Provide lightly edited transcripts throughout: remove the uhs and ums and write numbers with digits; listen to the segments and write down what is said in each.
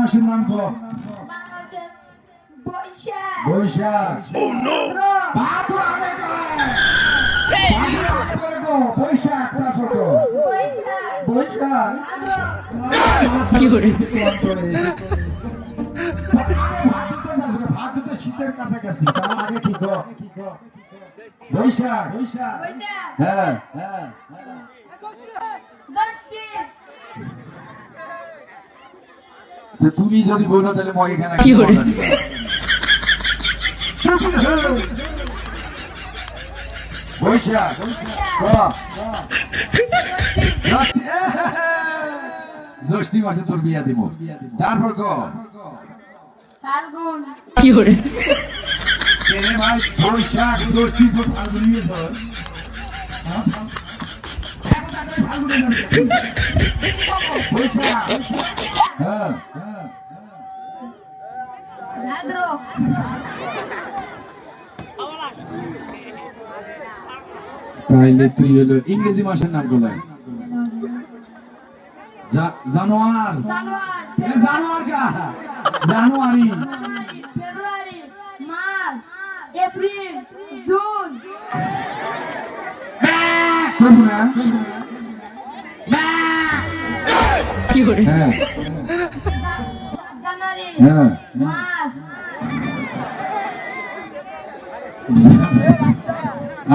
মাসের নাম কো? বাংলাদেশের বৈশাখ। বৈশাখ। Oh no! ভাদ্র আগে কয়। ভাদ্র আগে বলে গো, বৈশাখ তারপর কো। বৈশাখ। বৈশাখ। ভাদ্র। কি করে? ভাদ্র তো শীতের কাছাকাছি, তার আগে কি কো? বৈশাখ। বৈশাখ। হ্যাঁ হ্যাঁ। জ্যৈষ্ঠী। তো তুমি যদি বলো তাহলে মই এখানে কি করে? বৈশাখ। জ্যৈষ্ঠী মাসে তোর বিয়া দিব, তারপর ক ফাল্গুন। কি করে? কেনে ভাই বৈশাখ জ্যৈষ্ঠী তো ফাল্গুনি ধর বৈশাখ। হ্যাঁ ভাদ্র। তাইলে তুই হলো ইংরেজি মাসের নাম গুলো জানুয়ার। জানুয়ার কা জানুয়ারি। ফেব্রুয়ারি, মার্চ, এপ্রিল, জুন। করবো না? কি করে? হ্যাঁ জানুয়ারি, হ্যাঁ। মার্চ,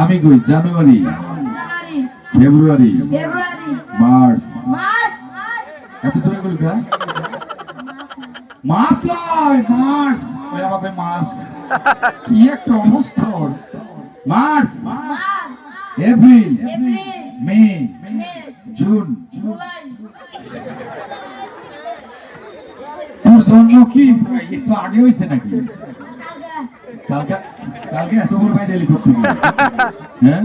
আমি কই জানুয়ারি, জানুয়ারি, ফেব্রুয়ারি, ফেব্রুয়ারি, মার্চ। মার্চ। এত জোরে বলি কা? মাস লয়, মার্চ। ওই আমাকে মাস। কি একটা অবস্থা ওর। March, March, April, April, May, May, June. July. তোর জন্ম কি একটু আগে হয়েছে নাকি? কালকে। কালকে কালকে এত বড় বাইরে এলি করতে গিয়ে। হ্যাঁ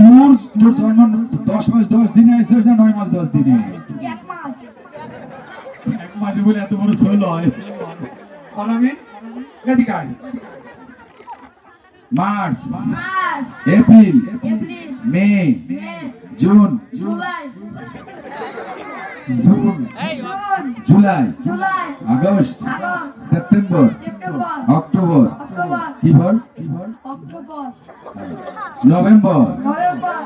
তোর তোর জন্ম 10 মাস 10 দিনে হয়েছে না 9 মাস 10 দিনে? এক মাস। এক মাস বলে এত বড় শৈল হয়। আর আমি এদিকে আয়। March, March, April, April, May, May, June, July, June, June, July, July, August, August, September, September, October, October, কি বল? অক্টোবর, নভেম্বর, নভেম্বর,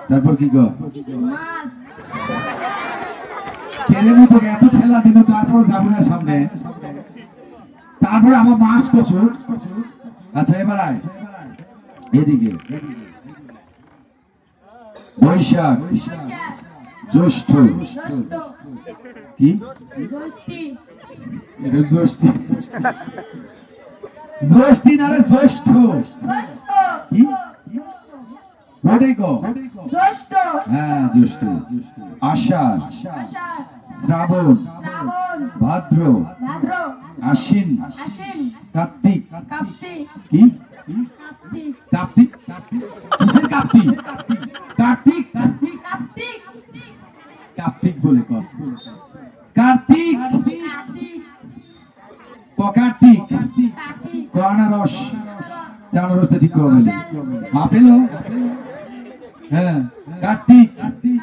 তারপর কি কর? মার্চ। ছেলে মতো এত ঠেলা দিল, তারপর যাবো না সামনে। তারপর আমার মাস কছু। আচ্ছা এবার আয় এদিকে। বৈশাখ, বৈশাখ, জ্যৈষ্ঠ, জ্যৈষ্ঠ, কি জ্যৈষ্ঠী, এটা জ্যৈষ্ঠী। জ্যৈষ্ঠী না রে জ্যৈষ্ঠ। জ্যৈষ্ঠ, কি? ওটাই কো। জ্যৈষ্ঠ, হ্যাঁ জ্যৈষ্ঠ। আষাঢ়, আষাঢ়, শ্রাবণ, শ্রাবণ, ভাদ্র, ভাদ্র, আশ্বিন, আশ্বিন, কার্তিক। কার্তিক, কি কার্তিক, কার্তিক? কিসের কার্তিক? কার্তিক কার্তিক কার্তিক, কার্তিক বলে কর। কার্তিক কার্তিক, কার্তিক কার্তিক, আনারস। আনারসটা ঠিক করে বলি। আপেল। হ্যাঁ কার্তিক। কার্তিক,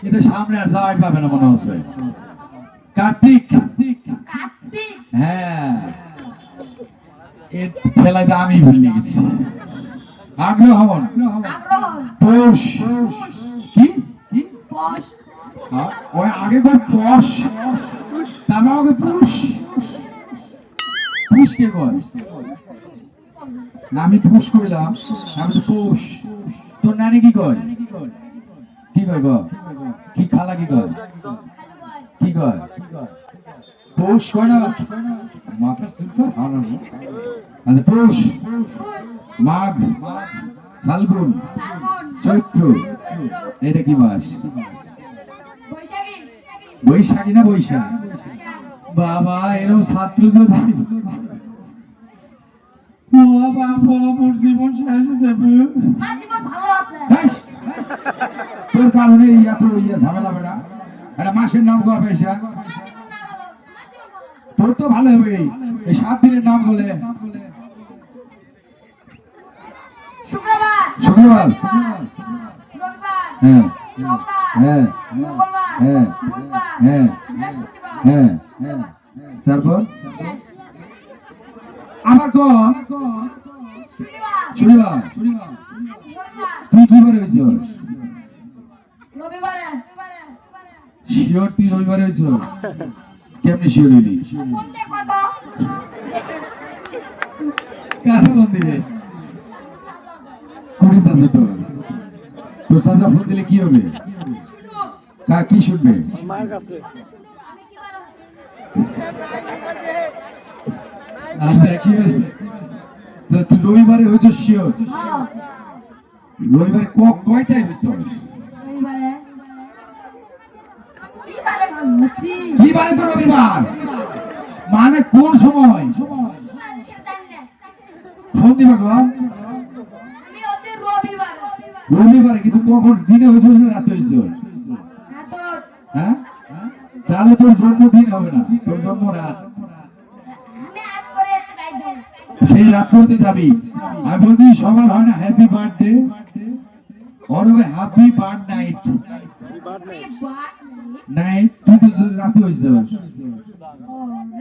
এটা সামনে আর যাওয়াই পাবে না মনে হচ্ছে। কার্তিক। কার্তিক, হ্যাঁ এর খেলাটা আমি ভুলে গেছি। আগ্রহ, আগ্রহ, পৌষ। পৌষ, কি? পৌষ, ওই আগে কর পশ, তারপর আগে পুষ। পুষ কে কয়? না আমি পুষ কইলাম, আমি তো পৌষ। তোর নানি কি কয়? কি কয় গো? কি খালা কি কয়? কি কয়? পৌষ কয় না? মাথা সুতো ভালো না। আচ্ছা পৌষ, মাঘ, ফাল্গুন, ফাল্গুন, চৈত্র। এটা কি মাস? বৈশাখী, বৈশাখী না বৈশাখ? বাবা এরকম ছাত্র যদি বাবা মোর জীবন শেষ হয়েছে। আমার জীবন ভালো আছে। তোর কারণে ইয়া ঝামেলা বেড়া। একটা মাসের নাম কর পয়সা। আমার জীবন না ভালো, আমার জীবন ভালো আছে। তোর তো ভালো হবে। এই 7 দিনের নাম বলে। শুক্রবার, শুক্রবার, রবিবার, হ্যাঁ সোমবার, হ্যাঁ মঙ্গলবার, হ্যাঁ বুধবার, হ্যাঁ বৃহস্পতিবার, হ্যাঁ শুক্রবার, তারপর শেষ। আবার ক শনিবার, শনিবার রবিবার, তুই কি বারে হয়েছ রবিবারে, শিওর তুই রবিবারে হয়েছ কেমনি শিওর হইলি ফোন দিয়ে কত? কারে ফোন দিবে কুড়ি চাচা তোর চাচা ফোন দিলে কি হবে শুনো, কি শুনবে মায়ের কাছ থেকে আমি কি বারো? আচ্ছা কি হয়েছে তা তুই রবিবারে হয়েছ শিওর হ্যাঁ, রবিবারে কয়টায় হয়েছ রবিবারে। কি বারে বলছি? কি বারে তো রবিবার মানে কোন সময় সেটা জানি না। ফোন দিবা গো আমি হচ্ছে রবিবার। রবিবারে কিন্তু কখন দিনে হয়েছে না রাতে হয়েছে হ্যাঁ তো, হ্যাঁ তাহলে তোর জন্মদিন হবে না তোর জন্ম রাত আমি আজ করে একটা গাই যাই। সেই রাত করতে যাবি আমি বলছি সবার হয় না হ্যাপি বার্থডে ওর হবে হ্যাপি বার্থ নাইট বাদ নেই এই বাট নাইট তুই তো রাতে হয়েছে ও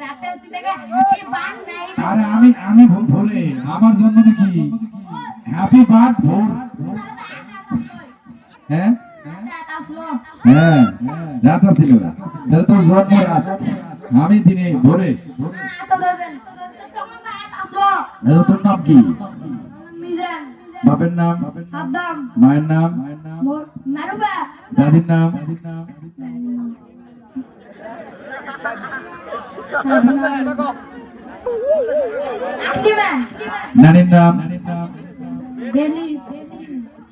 রাতে হচ্ছে দেখে হ্যাপি বাট নাই। আরে আমি ভোরে আমার জন্মদিন কি হ্যাপি বার্থ ভোর হ্যাঁ হ্যাঁ রাত আছিল তাহলে তোর জন্ম রাত আমি দিনে ভোরে তোর নাম কি বাপের নাম মায়ের নাম দাদির নাম নানির নাম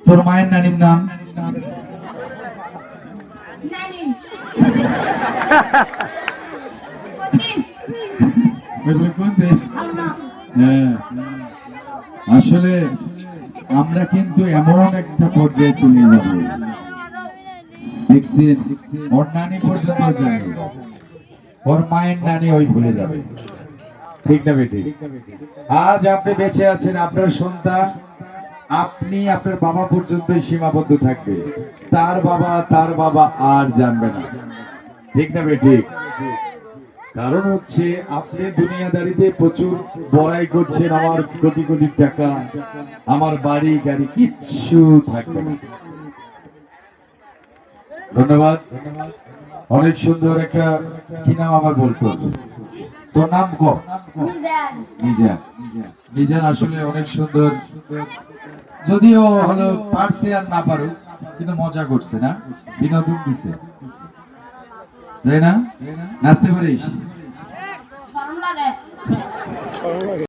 তোর মায়ের নানির নাম হ্যাঁ আসলে আমরা কিন্তু এমন একটা পর্যায়ে চলে যাব দেখছেন ওর নানি পর্যন্ত যাবে ওর মায়ের নানি ওই ভুলে যাবে ঠিক না বেটি আজ আপনি বেঁচে আছেন আপনার সন্তান আপনি আপনার বাবা পর্যন্তই সীমাবদ্ধ থাকবে তার বাবা আর জানবে না ঠিক না বেটি কারণ হচ্ছে আপনি দুনিয়াদারিতে প্রচুর বড়াই করছেন আমার কোটি কোটি টাকা আমার বাড়ি গাড়ি কিচ্ছু থাকবে না ধন্যবাদ অনেক সুন্দর একটা কি নাম আমার বলতো তোর নাম কো মিজান মিজান আসলে অনেক সুন্দর যদিও হলো পারছে আর না পারুক কিন্তু মজা করছে না বিনোদন দিছে তাই না নাচতে পারিস শরম লাগে।